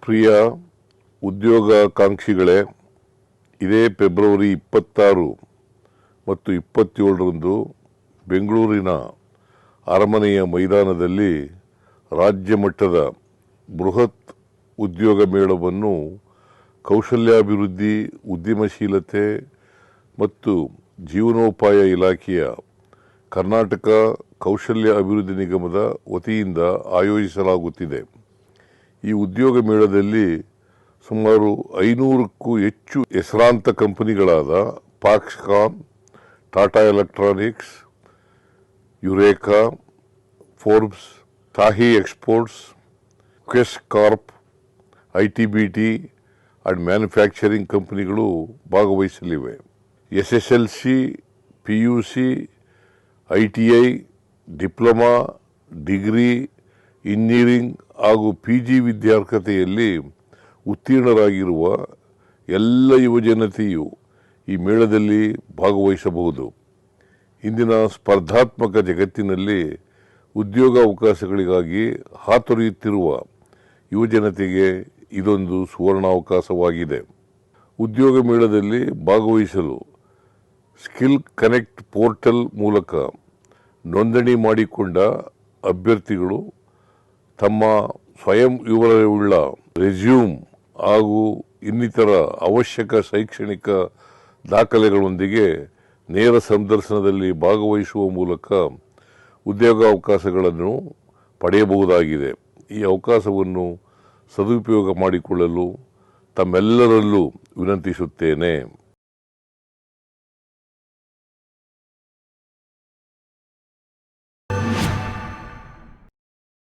ಪ್ರಿಯ ಉದ್ಯೋಗಾಕಾಂಕ್ಷಿಗಳೇ, ಇದೇ ಫೆಬ್ರವರಿ 26 ಮತ್ತು 27ರಂದು ಬೆಂಗಳೂರಿನ ಅರಮನೆಯ ಮೈದಾನದಲ್ಲಿ ರಾಜ್ಯ ಮಟ್ಟದ ಬೃಹತ್ ಉದ್ಯೋಗ ಮೇಳವನ್ನು ಕೌಶಲ್ಯಾಭಿವೃದ್ಧಿ, ಉದ್ಯಮಶೀಲತೆ ಮತ್ತು ಜೀವನೋಪಾಯ ಇಲಾಖೆಯ ಕರ್ನಾಟಕ ಕೌಶಲ್ಯ ಅಭಿವೃದ್ಧಿ ನಿಗಮದ ವತಿಯಿಂದ ಆಯೋಜಿಸಲಾಗುತ್ತಿದೆ. ಈ ಉದ್ಯೋಗ ಮೇಳದಲ್ಲಿ ಸುಮಾರು 500ಕ್ಕೂ ಹೆಚ್ಚು ಹೆಸರಾಂತ ಕಂಪನಿಗಳಾದ Foxconn, Tata electronics, Eureka, Forbes, Shahi exports, Quess corp, ITBT and manufacturing ಕಂಪನಿಗಳು ಭಾಗವಹಿಸಲಿವೆ. SSLC, PUC, ITI, diploma, degree, engineering ಹಾಗೂ ಪಿಜಿ ವಿದ್ಯಾರ್ಹತೆಯಲ್ಲಿ ಉತ್ತೀರ್ಣರಾಗಿರುವ ಎಲ್ಲ ಯುವಜನತೆಯು ಈ ಮೇಳದಲ್ಲಿ ಭಾಗವಹಿಸಬಹುದು. ಇಂದಿನ ಸ್ಪರ್ಧಾತ್ಮಕ ಜಗತ್ತಿನಲ್ಲಿ ಉದ್ಯೋಗಾವಕಾಶಗಳಿಗಾಗಿ ಹಾತೊರೆಯುತ್ತಿರುವ ಯುವಜನತೆಗೆ ಇದೊಂದು ಸುವರ್ಣಾವಕಾಶವಾಗಿದೆ. ಉದ್ಯೋಗ ಮೇಳದಲ್ಲಿ ಭಾಗವಹಿಸಲು ಸ್ಕಿಲ್ ಕನೆಕ್ಟ್ ಪೋರ್ಟಲ್ ಮೂಲಕ ನೋಂದಣಿ ಮಾಡಿಕೊಂಡ ಅಭ್ಯರ್ಥಿಗಳು ತಮ್ಮ ಸ್ವಯಂ ವಿವರವುಳ್ಳ ರೆಸ್ಯೂಮ್ ಹಾಗೂ ಇನ್ನಿತರ ಅವಶ್ಯಕ ಶೈಕ್ಷಣಿಕ ದಾಖಲೆಗಳೊಂದಿಗೆ ನೇರ ಸಂದರ್ಶನದಲ್ಲಿ ಭಾಗವಹಿಸುವ ಮೂಲಕ ಉದ್ಯೋಗಾವಕಾಶಗಳನ್ನು ಪಡೆಯಬಹುದಾಗಿದೆ. ಈ ಅವಕಾಶವನ್ನು ಸದುಪಯೋಗ ಮಾಡಿಕೊಳ್ಳಲು ತಮ್ಮೆಲ್ಲರಲ್ಲೂ ವಿನಂತಿಸುತ್ತೇನೆ.